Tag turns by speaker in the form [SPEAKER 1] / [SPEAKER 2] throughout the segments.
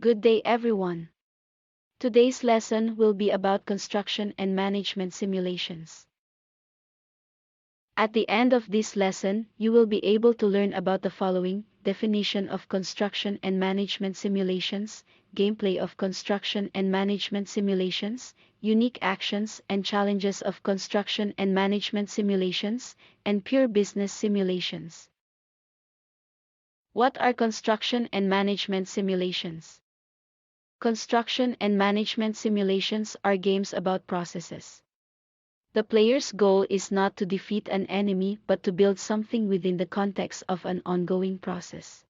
[SPEAKER 1] Good day everyone. Today's lesson will be about construction and management simulations. At the end of this lesson, you will be able to learn about the following: definition of construction and management simulations, gameplay of construction and management simulations, unique actions and challenges of construction and management simulations, and pure business simulations. What are construction and management simulations? Construction and management simulations are games about processes. The player's goal is not to defeat an enemy but to build something within the context of an ongoing process.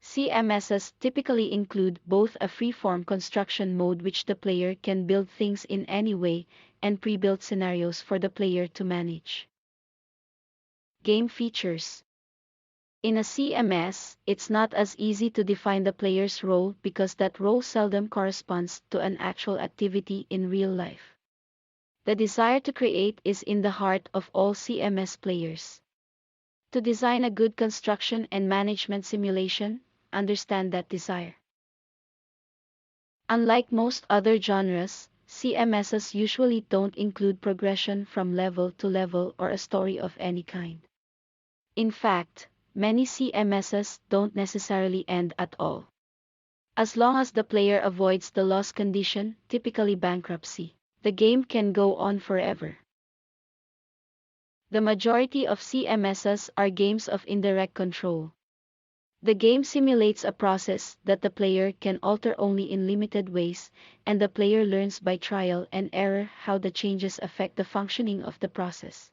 [SPEAKER 1] CMSs typically include both a free-form construction mode which the player can build things in any way, and pre-built scenarios for the player to manage. Game features. In a CMS, it's not as easy to define the player's role because that role seldom corresponds to an actual activity in real life. The desire to create is in the heart of all CMS players. To design a good construction and management simulation, understand that desire. Unlike most other genres, CMSs usually don't include progression from level to level or a story of any kind. In fact, many CMSs don't necessarily end at all. As long as the player avoids the loss condition, typically bankruptcy, the game can go on forever. The majority of CMSs are games of indirect control. The game simulates a process that the player can alter only in limited ways, and the player learns by trial and error how the changes affect the functioning of the process.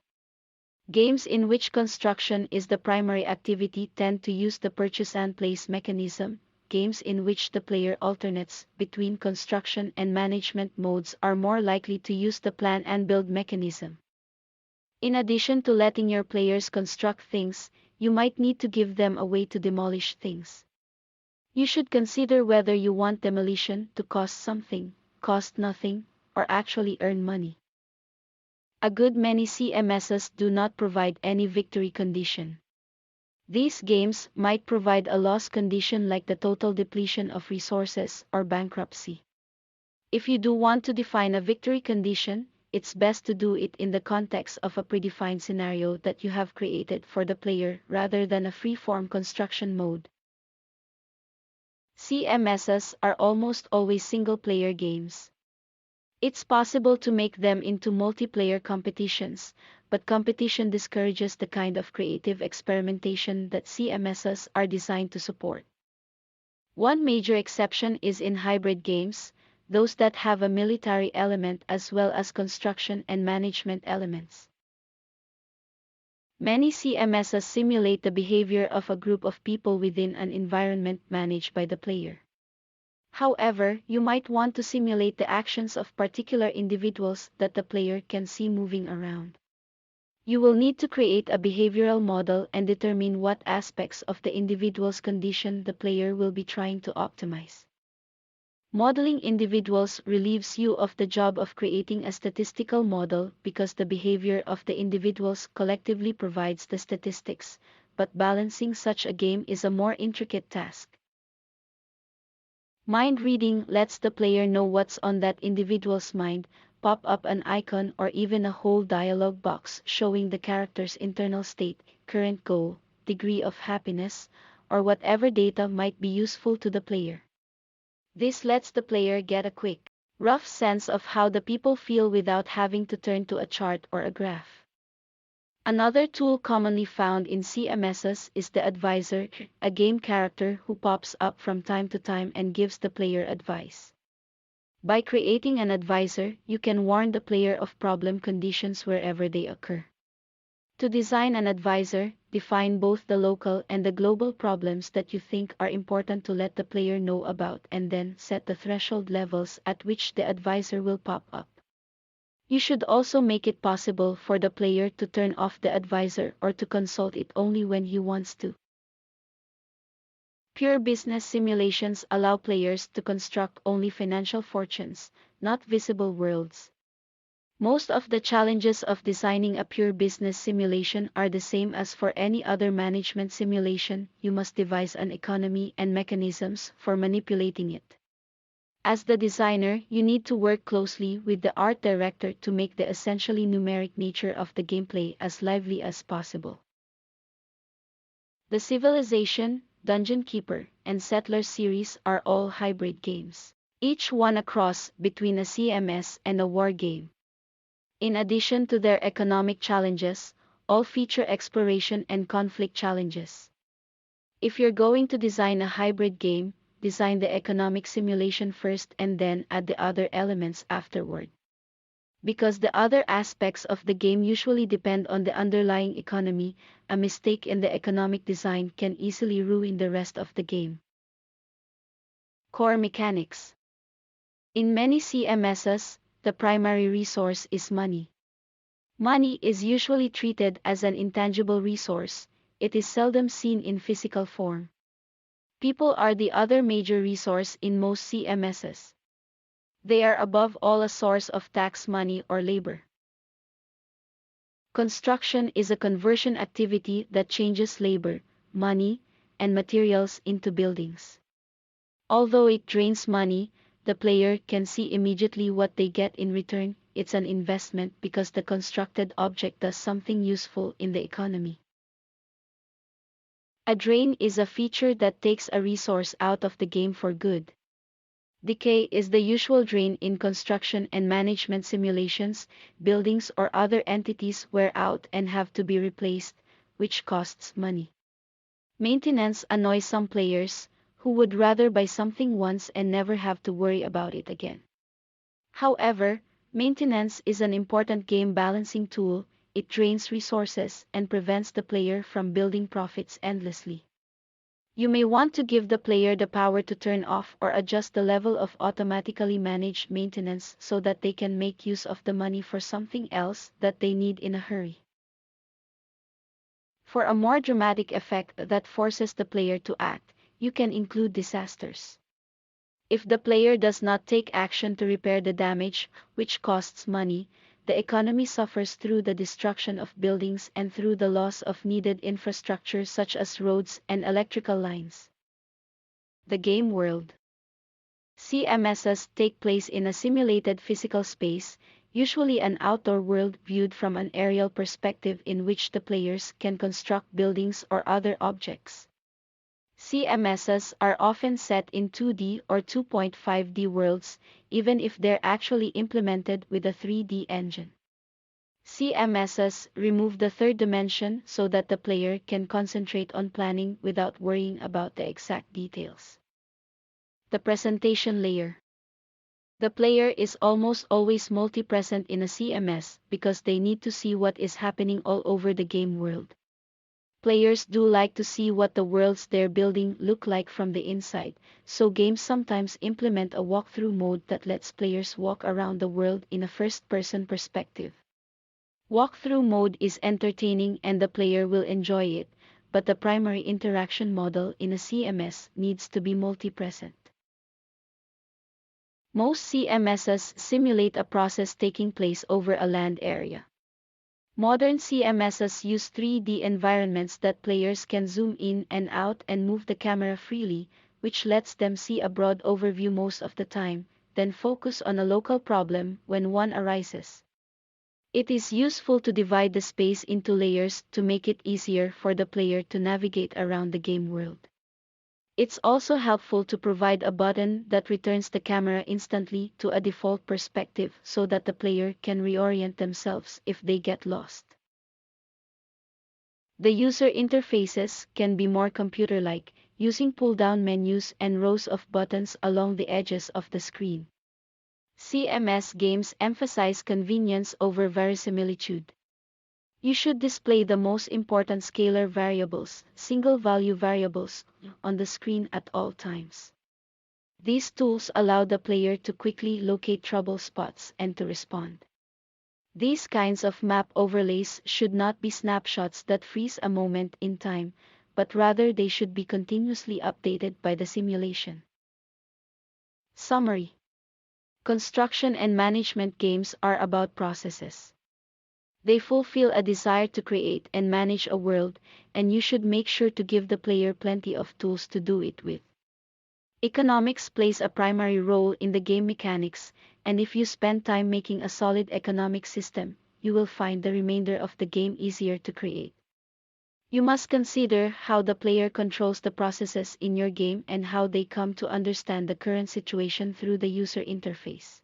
[SPEAKER 1] Games in which construction is the primary activity tend to use the purchase and place mechanism. Games in which the player alternates between construction and management modes are more likely to use the plan and build mechanism. In addition to letting your players construct things, you might need to give them a way to demolish things. You should consider whether you want demolition to cost something, cost nothing, or actually earn money. A good many CMSs do not provide any victory condition. These games might provide a loss condition like the total depletion of resources or bankruptcy. If you do want to define a victory condition, it's best to do it in the context of a predefined scenario that you have created for the player rather than a free-form construction mode. CMSs are almost always single-player games. It's possible to make them into multiplayer competitions, but competition discourages the kind of creative experimentation that CMSs are designed to support. One major exception is in hybrid games, those that have a military element as well as construction and management elements. Many CMSs simulate the behavior of a group of people within an environment managed by the player. However, you might want to simulate the actions of particular individuals that the player can see moving around. You will need to create a behavioral model and determine what aspects of the individual's condition the player will be trying to optimize. Modeling individuals relieves you of the job of creating a statistical model because the behavior of the individuals collectively provides the statistics, but balancing such a game is a more intricate task. Mind reading lets the player know what's on that individual's mind, pop up an icon or even a whole dialog box showing the character's internal state, current goal, degree of happiness, or whatever data might be useful to the player. This lets the player get a quick, rough sense of how the people feel without having to turn to a chart or a graph. Another tool commonly found in CMSs is the advisor, a game character who pops up from time to time and gives the player advice. By creating an advisor, you can warn the player of problem conditions wherever they occur. To design an advisor, define both the local and the global problems that you think are important to let the player know about and then set the threshold levels at which the advisor will pop up. You should also make it possible for the player to turn off the advisor or to consult it only when he wants to. Pure business simulations allow players to construct only financial fortunes, not visible worlds. Most of the challenges of designing a pure business simulation are the same as for any other management simulation. You must devise an economy and mechanisms for manipulating it. As the designer, you need to work closely with the art director to make the essentially numeric nature of the gameplay as lively as possible. The Civilization, Dungeon Keeper, and Settler series are all hybrid games, each one a cross between a CMS and a war game. In addition to their economic challenges, all feature exploration and conflict challenges. If you're going to design a hybrid game, design the economic simulation first and then add the other elements afterward. Because the other aspects of the game usually depend on the underlying economy, a mistake in the economic design can easily ruin the rest of the game. Core mechanics. In many CMSs, the primary resource is money. Money is usually treated as an intangible resource, it is seldom seen in physical form. People are the other major resource in most CMSs. They are above all a source of tax money or labor. Construction is a conversion activity that changes labor, money, and materials into buildings. Although it drains money, the player can see immediately what they get in return. It's an investment because the constructed object does something useful in the economy. A drain is a feature that takes a resource out of the game for good. Decay is the usual drain in construction and management simulations. Buildings or other entities wear out and have to be replaced, which costs money. Maintenance annoys some players, who would rather buy something once and never have to worry about it again. However, maintenance is an important game balancing tool. It drains resources and prevents the player from building profits endlessly. You may want to give the player the power to turn off or adjust the level of automatically managed maintenance so that they can make use of the money for something else that they need in a hurry. For a more dramatic effect that forces the player to act, you can include disasters. If the player does not take action to repair the damage, which costs money, the economy suffers through the destruction of buildings and through the loss of needed infrastructure such as roads and electrical lines. The game world. CMSs take place in a simulated physical space, usually an outdoor world viewed from an aerial perspective in which the players can construct buildings or other objects. CMSs are often set in 2D or 2.5D worlds, even if they're actually implemented with a 3D engine. CMSs remove the third dimension so that the player can concentrate on planning without worrying about the exact details. The presentation layer. The player is almost always multi-present in a CMS because they need to see what is happening all over the game world. Players do like to see what the worlds they're building look like from the inside, so games sometimes implement a walkthrough mode that lets players walk around the world in a first-person perspective. Walkthrough mode is entertaining and the player will enjoy it, but the primary interaction model in a CMS needs to be multi-present. Most CMSs simulate a process taking place over a land area. Modern CMSs use 3D environments that players can zoom in and out and move the camera freely, which lets them see a broad overview most of the time, then focus on a local problem when one arises. It is useful to divide the space into layers to make it easier for the player to navigate around the game world. It's also helpful to provide a button that returns the camera instantly to a default perspective so that the player can reorient themselves if they get lost. The user interfaces can be more computer-like, using pull-down menus and rows of buttons along the edges of the screen. CMS games emphasize convenience over verisimilitude. You should display the most important scalar variables, single-value variables, on the screen at all times. These tools allow the player to quickly locate trouble spots and to respond. These kinds of map overlays should not be snapshots that freeze a moment in time, but rather they should be continuously updated by the simulation. Summary. Construction and management games are about processes. They fulfill a desire to create and manage a world, and you should make sure to give the player plenty of tools to do it with. Economics plays a primary role in the game mechanics, and if you spend time making a solid economic system, you will find the remainder of the game easier to create. You must consider how the player controls the processes in your game and how they come to understand the current situation through the user interface.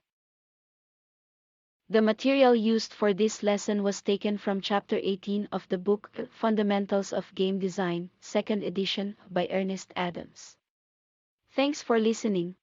[SPEAKER 1] The material used for this lesson was taken from Chapter 18 of the book Fundamentals of Game Design, 2nd edition, by Ernest Adams. Thanks for listening.